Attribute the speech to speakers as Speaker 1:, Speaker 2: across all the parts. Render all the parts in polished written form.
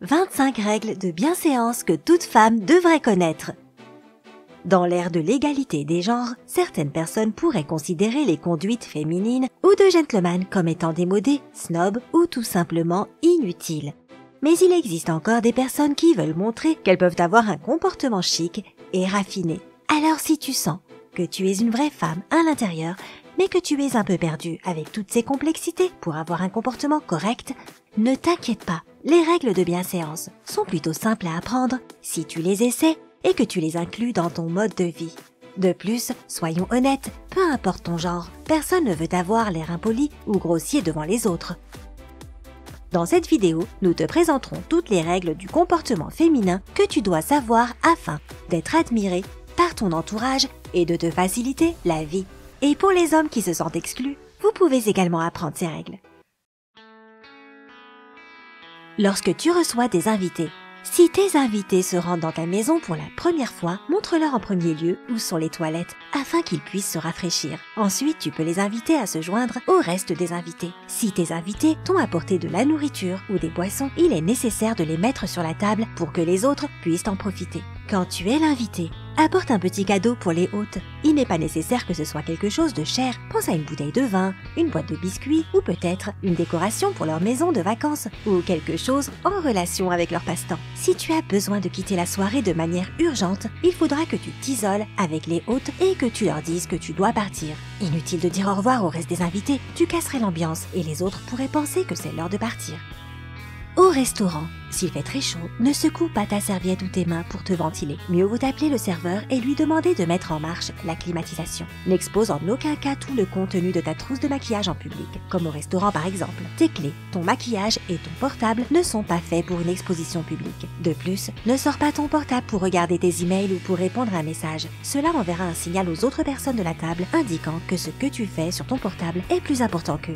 Speaker 1: 25 règles de bienséance que toute femme devrait connaître. Dans l'ère de l'égalité des genres, certaines personnes pourraient considérer les conduites féminines ou de gentlemen comme étant démodées, snobs ou tout simplement inutiles. Mais il existe encore des personnes qui veulent montrer qu'elles peuvent avoir un comportement chic et raffiné. Alors si tu sens que tu es une vraie femme à l'intérieur, mais que tu es un peu perdue avec toutes ces complexités pour avoir un comportement correct, ne t'inquiète pas, les règles de bienséance sont plutôt simples à apprendre si tu les essaies et que tu les inclus dans ton mode de vie. De plus, soyons honnêtes, peu importe ton genre, personne ne veut avoir l'air impoli ou grossier devant les autres. Dans cette vidéo, nous te présenterons toutes les règles du comportement féminin que tu dois savoir afin d'être admiré par ton entourage et de te faciliter la vie. Et pour les hommes qui se sentent exclus, vous pouvez également apprendre ces règles. Lorsque tu reçois des invités, si tes invités se rendent dans ta maison pour la première fois, montre-leur en premier lieu où sont les toilettes afin qu'ils puissent se rafraîchir. Ensuite, tu peux les inviter à se joindre au reste des invités. Si tes invités t'ont apporté de la nourriture ou des boissons, il est nécessaire de les mettre sur la table pour que les autres puissent en profiter. Quand tu es l'invité, apporte un petit cadeau pour les hôtes. Il n'est pas nécessaire que ce soit quelque chose de cher. Pense à une bouteille de vin, une boîte de biscuits ou peut-être une décoration pour leur maison de vacances ou quelque chose en relation avec leur passe-temps. Si tu as besoin de quitter la soirée de manière urgente, il faudra que tu t'isoles avec les hôtes et que tu leur dises que tu dois partir. Inutile de dire au revoir au reste des invités, tu casserais l'ambiance et les autres pourraient penser que c'est l'heure de partir. Au restaurant, s'il fait très chaud, ne secoue pas ta serviette ou tes mains pour te ventiler. Mieux vaut appeler le serveur et lui demander de mettre en marche la climatisation. N'expose en aucun cas tout le contenu de ta trousse de maquillage en public, comme au restaurant par exemple. Tes clés, ton maquillage et ton portable ne sont pas faits pour une exposition publique. De plus, ne sors pas ton portable pour regarder tes emails ou pour répondre à un message. Cela enverra un signal aux autres personnes de la table indiquant que ce que tu fais sur ton portable est plus important qu'eux.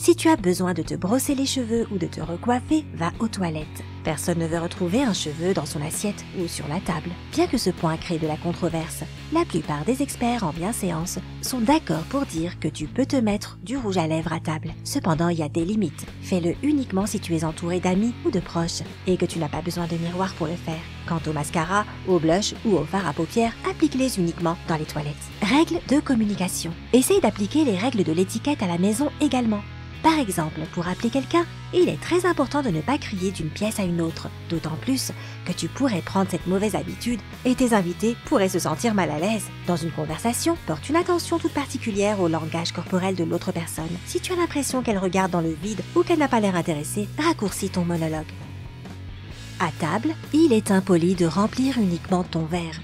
Speaker 1: Si tu as besoin de te brosser les cheveux ou de te recoiffer, va aux toilettes. Personne ne veut retrouver un cheveu dans son assiette ou sur la table. Bien que ce point crée de la controverse, la plupart des experts en bienséance sont d'accord pour dire que tu peux te mettre du rouge à lèvres à table. Cependant, il y a des limites. Fais-le uniquement si tu es entouré d'amis ou de proches et que tu n'as pas besoin de miroir pour le faire. Quant au mascara, au blush ou au fard à paupières, applique-les uniquement dans les toilettes. Règles de communication. Essaye d'appliquer les règles de l'étiquette à la maison également. Par exemple, pour appeler quelqu'un, il est très important de ne pas crier d'une pièce à une autre, d'autant plus que tu pourrais prendre cette mauvaise habitude et tes invités pourraient se sentir mal à l'aise. Dans une conversation, porte une attention toute particulière au langage corporel de l'autre personne. Si tu as l'impression qu'elle regarde dans le vide ou qu'elle n'a pas l'air intéressée, raccourcis ton monologue. À table, il est impoli de remplir uniquement ton verre.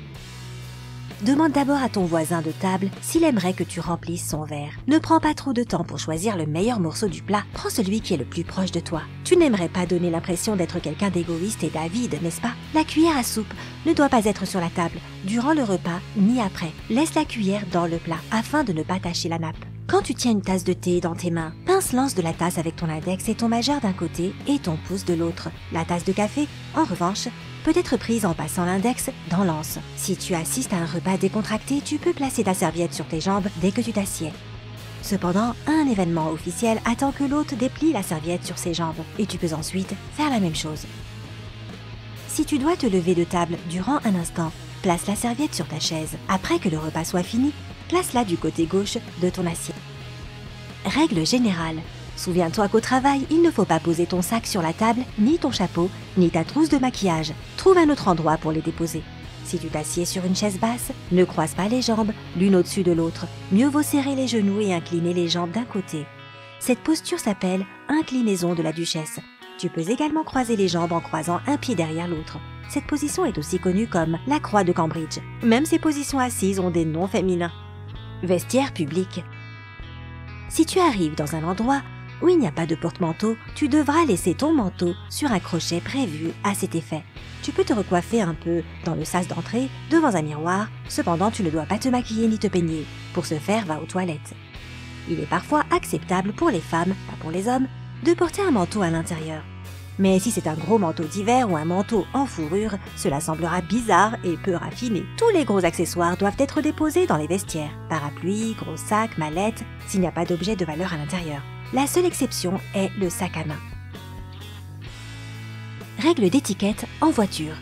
Speaker 1: Demande d'abord à ton voisin de table s'il aimerait que tu remplisses son verre. Ne prends pas trop de temps pour choisir le meilleur morceau du plat. Prends celui qui est le plus proche de toi. Tu n'aimerais pas donner l'impression d'être quelqu'un d'égoïste et d'avide, n'est-ce pas? La cuillère à soupe ne doit pas être sur la table, durant le repas ni après. Laisse la cuillère dans le plat afin de ne pas tacher la nappe. Quand tu tiens une tasse de thé dans tes mains, pince l'anse de la tasse avec ton index et ton majeur d'un côté et ton pouce de l'autre. La tasse de café, en revanche, peut être prise en passant l'index dans l'anse. Si tu assistes à un repas décontracté, tu peux placer ta serviette sur tes jambes dès que tu t'assieds. Cependant, un événement officiel attend que l'hôte déplie la serviette sur ses jambes et tu peux ensuite faire la même chose. Si tu dois te lever de table durant un instant, place la serviette sur ta chaise. Après que le repas soit fini, place-la du côté gauche de ton assiette. Règle générale. Souviens-toi qu'au travail, il ne faut pas poser ton sac sur la table, ni ton chapeau, ni ta trousse de maquillage. Trouve un autre endroit pour les déposer. Si tu t'assieds sur une chaise basse, ne croise pas les jambes l'une au-dessus de l'autre. Mieux vaut serrer les genoux et incliner les jambes d'un côté. Cette posture s'appelle inclinaison de la duchesse. Tu peux également croiser les jambes en croisant un pied derrière l'autre. Cette position est aussi connue comme la croix de Cambridge. Même ces positions assises ont des noms féminins. Vestiaire public. Si tu arrives dans un endroit où il n'y a pas de porte-manteau, tu devras laisser ton manteau sur un crochet prévu à cet effet. Tu peux te recoiffer un peu dans le sas d'entrée, devant un miroir, cependant tu ne dois pas te maquiller ni te peigner. Pour ce faire, va aux toilettes. Il est parfois acceptable pour les femmes, pas pour les hommes, de porter un manteau à l'intérieur. Mais si c'est un gros manteau d'hiver ou un manteau en fourrure, cela semblera bizarre et peu raffiné. Tous les gros accessoires doivent être déposés dans les vestiaires. Parapluie, gros sac, mallette, s'il n'y a pas d'objet de valeur à l'intérieur. La seule exception est le sac à main. Règles d'étiquette en voiture.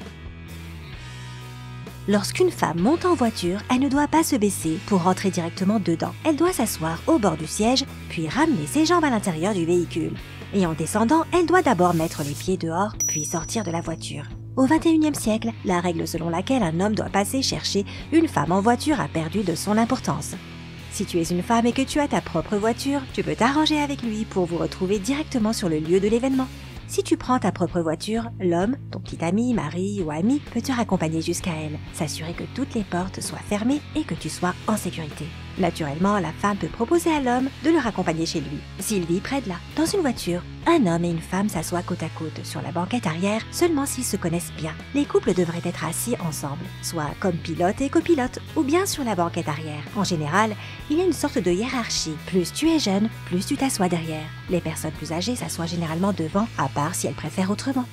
Speaker 1: Lorsqu'une femme monte en voiture, elle ne doit pas se baisser pour rentrer directement dedans. Elle doit s'asseoir au bord du siège, puis ramener ses jambes à l'intérieur du véhicule. Et en descendant, elle doit d'abord mettre les pieds dehors, puis sortir de la voiture. Au XXIe siècle, la règle selon laquelle un homme doit passer chercher une femme en voiture a perdu de son importance. Si tu es une femme et que tu as ta propre voiture, tu peux t'arranger avec lui pour vous retrouver directement sur le lieu de l'événement. Si tu prends ta propre voiture, l'homme, ton petit ami, mari ou ami, peut te raccompagner jusqu'à elle, s'assurer que toutes les portes soient fermées et que tu sois en sécurité. Naturellement, la femme peut proposer à l'homme de le raccompagner chez lui, s'il vit près de là. Dans une voiture, un homme et une femme s'assoient côte à côte sur la banquette arrière seulement s'ils se connaissent bien. Les couples devraient être assis ensemble, soit comme pilote et copilote, ou bien sur la banquette arrière. En général, il y a une sorte de hiérarchie. Plus tu es jeune, plus tu t'assois derrière. Les personnes plus âgées s'assoient généralement devant, à part si elles préfèrent autrement.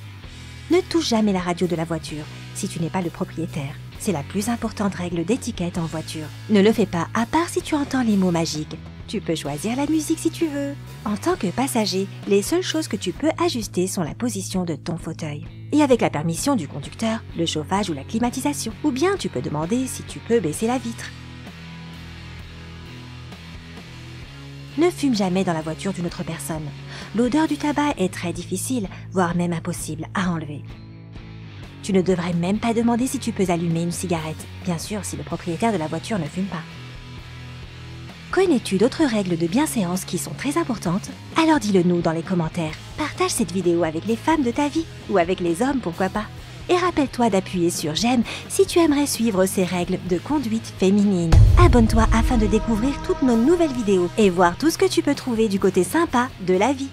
Speaker 1: Ne touche jamais la radio de la voiture si tu n'es pas le propriétaire. C'est la plus importante règle d'étiquette en voiture. Ne le fais pas à part si tu entends les mots magiques. Tu peux choisir la musique si tu veux. En tant que passager, les seules choses que tu peux ajuster sont la position de ton fauteuil. Et avec la permission du conducteur, le chauffage ou la climatisation. Ou bien tu peux demander si tu peux baisser la vitre. Ne fume jamais dans la voiture d'une autre personne. L'odeur du tabac est très difficile, voire même impossible à enlever. Tu ne devrais même pas demander si tu peux allumer une cigarette, bien sûr si le propriétaire de la voiture ne fume pas. Connais-tu d'autres règles de bienséance qui sont très importantes? Alors dis-le nous dans les commentaires. Partage cette vidéo avec les femmes de ta vie, ou avec les hommes pourquoi pas. Et rappelle-toi d'appuyer sur j'aime si tu aimerais suivre ces règles de conduite féminine. Abonne-toi afin de découvrir toutes nos nouvelles vidéos et voir tout ce que tu peux trouver du côté sympa de la vie.